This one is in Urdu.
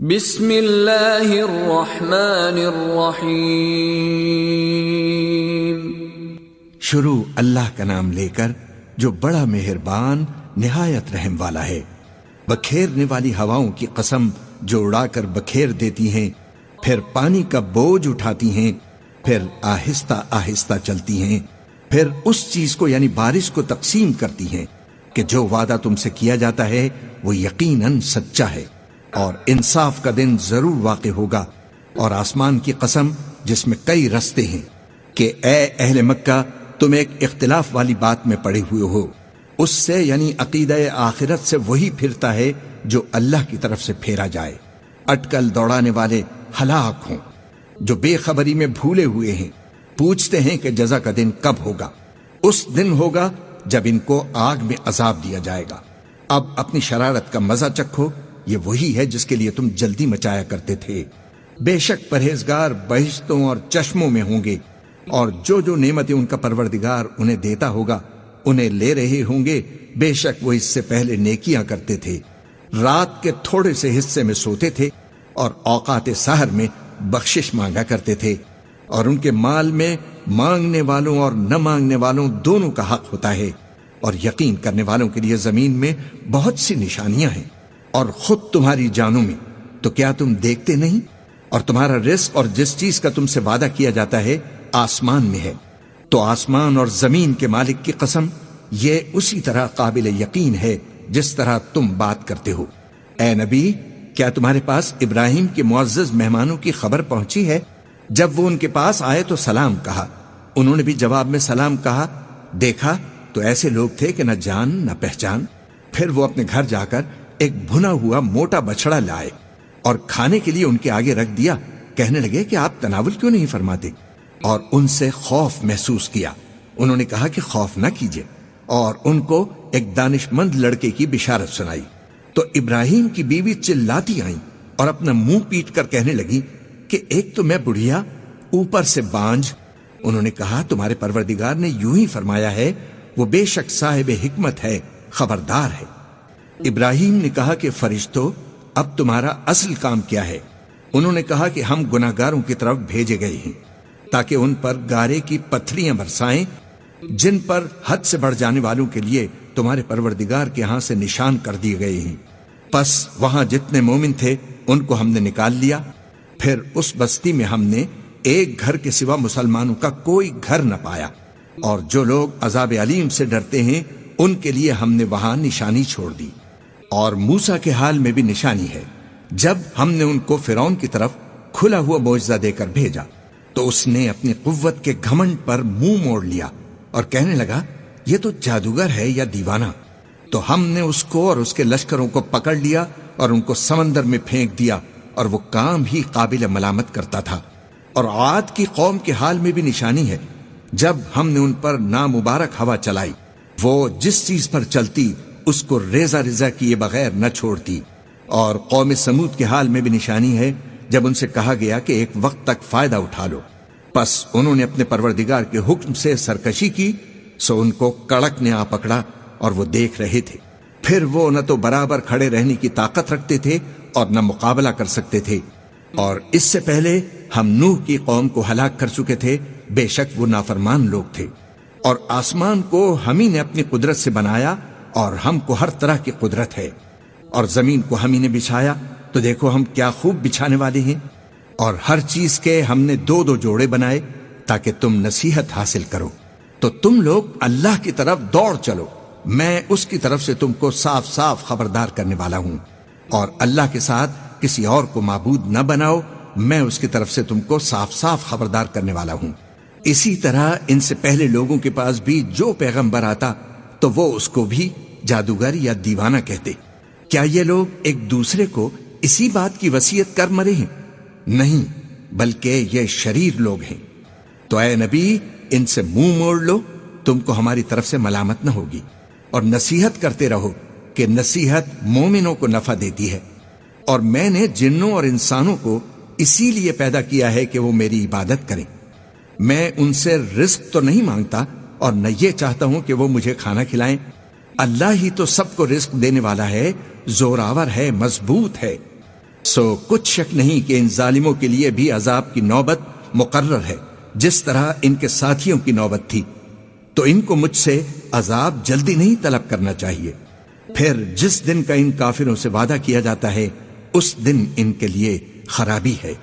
بسم اللہ الرحمن الرحیم۔ شروع اللہ کا نام لے کر جو بڑا مہربان نہایت رحم والا ہے۔ بکھیرنے والی ہواؤں کی قسم جو اڑا کر بکھیر دیتی ہیں، پھر پانی کا بوجھ اٹھاتی ہیں، پھر آہستہ آہستہ چلتی ہیں، پھر اس چیز کو یعنی بارش کو تقسیم کرتی ہیں کہ جو وعدہ تم سے کیا جاتا ہے وہ یقیناً سچا ہے، اور انصاف کا دن ضرور واقع ہوگا۔ اور آسمان کی قسم جس میں کئی رستے ہیں کہ اے اہل مکہ تم ایک اختلاف والی بات میں پڑے ہوئے ہو، اس سے یعنی عقیدہ آخرت سے وہی پھرتا ہے جو اللہ کی طرف سے پھیرا جائے۔ اٹکل دوڑانے والے ہلاک ہوں جو بے خبری میں بھولے ہوئے ہیں، پوچھتے ہیں کہ جزا کا دن کب ہوگا۔ اس دن ہوگا جب ان کو آگ میں عذاب دیا جائے گا۔ اب اپنی شرارت کا مزہ چکھو، یہ وہی ہے جس کے لیے تم جلدی مچایا کرتے تھے۔ بے شک پرہیزگار بہشتوں اور چشموں میں ہوں گے، اور جو جو نعمتیں ان کا پروردگار انہیں دیتا ہوگا انہیں لے رہے ہوں گے۔ بے شک وہ اس سے پہلے نیکیاں کرتے تھے، رات کے تھوڑے سے حصے میں سوتے تھے اور اوقات سحر میں بخشش مانگا کرتے تھے، اور ان کے مال میں مانگنے والوں اور نہ مانگنے والوں دونوں کا حق ہوتا ہے۔ اور یقین کرنے والوں کے لیے زمین میں بہت سی نشانیاں ہیں، اور خود تمہاری جانوں میں، تو کیا تم دیکھتے نہیں؟ اور تمہارا رزق اور جس چیز کا تم سے وعدہ کیا جاتا ہے آسمان میں ہے، تو آسمان اور زمین کے مالک کی قسم یہ اسی طرح قابل یقین ہے جس طرح تم بات کرتے ہو۔ اے نبی، کیا تمہارے پاس ابراہیم کے معزز مہمانوں کی خبر پہنچی ہے؟ جب وہ ان کے پاس آئے تو سلام کہا، انہوں نے بھی جواب میں سلام کہا۔ دیکھا تو ایسے لوگ تھے کہ نہ جان نہ پہچان۔ پھر وہ اپنے گھر جا کر ایک بھنا ہوا موٹا بچڑا لائے اور کھانے کے لیے ان کے آگے رکھ دیا۔ کہنے لگے کہ آپ تناول کیوں نہیں فرماتے؟ اور ان سے خوف محسوس کیا۔ انہوں نے کہا کہ خوف نہ کیجیے، اور ان کو ایک دانش مند لڑکے کی بشارت سنائی۔ تو ابراہیم کی بیوی چلاتی آئیں اور اپنا منہ پیٹ کر کہنے لگی کہ ایک تو میں بڑھیا، اوپر سے بانجھ۔ انہوں نے کہا تمہارے پروردگار نے یوں ہی فرمایا ہے، وہ بے شک صاحب حکمت ہے، خبردار ہے۔ ابراہیم نے کہا کہ فرشتوں، اب تمہارا اصل کام کیا ہے؟ انہوں نے کہا کہ ہم گناہگاروں کی طرف بھیجے گئے ہیں تاکہ ان پر گارے کی پتھریاں برسائیں، جن پر حد سے بڑھ جانے والوں کے لیے تمہارے پروردگار کے ہاں سے نشان کر دیے گئے ہیں۔ پس وہاں جتنے مومن تھے ان کو ہم نے نکال لیا۔ پھر اس بستی میں ہم نے ایک گھر کے سوا مسلمانوں کا کوئی گھر نہ پایا، اور جو لوگ عذاب علیم سے ڈرتے ہیں ان کے لیے ہم نے وہاں نشانی چھوڑ دی۔ اور موسیٰ کے حال میں بھی نشانی ہے، جب ہم نے ان کو فرعون کی طرف کھلا ہوا معجزہ دے کر بھیجا تو اس نے اپنی قوت کے گھمنڈ پر منہ موڑ لیا اور کہنے لگا یہ تو جادوگر ہے یا دیوانہ۔ تو ہم نے اس کو اور اس کے لشکروں کو پکڑ لیا اور ان کو سمندر میں پھینک دیا، اور وہ کام ہی قابل ملامت کرتا تھا۔ اور عاد کی قوم کے حال میں بھی نشانی ہے، جب ہم نے ان پر نامبارک ہوا چلائی، وہ جس چیز پر چلتی اس کو ریزہ ریزہ کیے بغیر نہ چھوڑتی۔ اور قوم سمود کے حال میں بھی نشانی ہے، جب ان سے کہا گیا کہ ایک وقت تک فائدہ اٹھا لو، پس انہوں نے اپنے پروردگار کے حکم سے سرکشی کی، سو ان کو کڑک نے آ پکڑا اور وہ دیکھ رہے تھے۔ پھر وہ نہ تو برابر کھڑے رہنے کی طاقت رکھتے تھے اور نہ مقابلہ کر سکتے تھے۔ اور اس سے پہلے ہم نوح کی قوم کو ہلاک کر چکے تھے، بے شک وہ نافرمان لوگ تھے۔ اور آسمان کو ہم ہی نے اپنی قدرت سے بنایا، اور ہم کو ہر طرح کی قدرت ہے۔ اور زمین کو ہم ہی نے بچھایا، تو دیکھو ہم کیا خوب بچھانے والے ہیں۔ اور ہر چیز کے ہم نے دو دو جوڑے بنائے تاکہ تم نصیحت حاصل کرو۔ تو تم لوگ اللہ کی طرف دوڑ چلو، میں اس کی طرف سے تم کو صاف صاف خبردار کرنے والا ہوں۔ اور اللہ کے ساتھ کسی اور کو معبود نہ بناؤ، میں اس کی طرف سے تم کو صاف صاف خبردار کرنے والا ہوں۔ اسی طرح ان سے پہلے لوگوں کے پاس بھی جو پیغمبر آتا تو وہ اس کو بھی جادوگر یا دیوانہ کہتے۔ کیا یہ لوگ ایک دوسرے کو اسی بات کی وصیت کر مرے ہیں؟ نہیں، بلکہ یہ شریر لوگ ہیں۔ تو اے نبی، ان سے منہ موڑ لو، تم کو ہماری طرف سے ملامت نہ ہوگی، اور نصیحت کرتے رہو کہ نصیحت مومنوں کو نفع دیتی ہے۔ اور میں نے جنوں اور انسانوں کو اسی لیے پیدا کیا ہے کہ وہ میری عبادت کریں۔ میں ان سے رزق تو نہیں مانگتا، اور نہ یہ چاہتا ہوں کہ وہ مجھے کھانا کھلائیں۔ اللہ ہی تو سب کو رزق دینے والا ہے، زوراور ہے، مضبوط ہے۔ سو کچھ شک نہیں کہ ان ظالموں کے لیے بھی عذاب کی نوبت مقرر ہے، جس طرح ان کے ساتھیوں کی نوبت تھی، تو ان کو مجھ سے عذاب جلدی نہیں طلب کرنا چاہیے۔ پھر جس دن کا ان کافروں سے وعدہ کیا جاتا ہے اس دن ان کے لیے خرابی ہے۔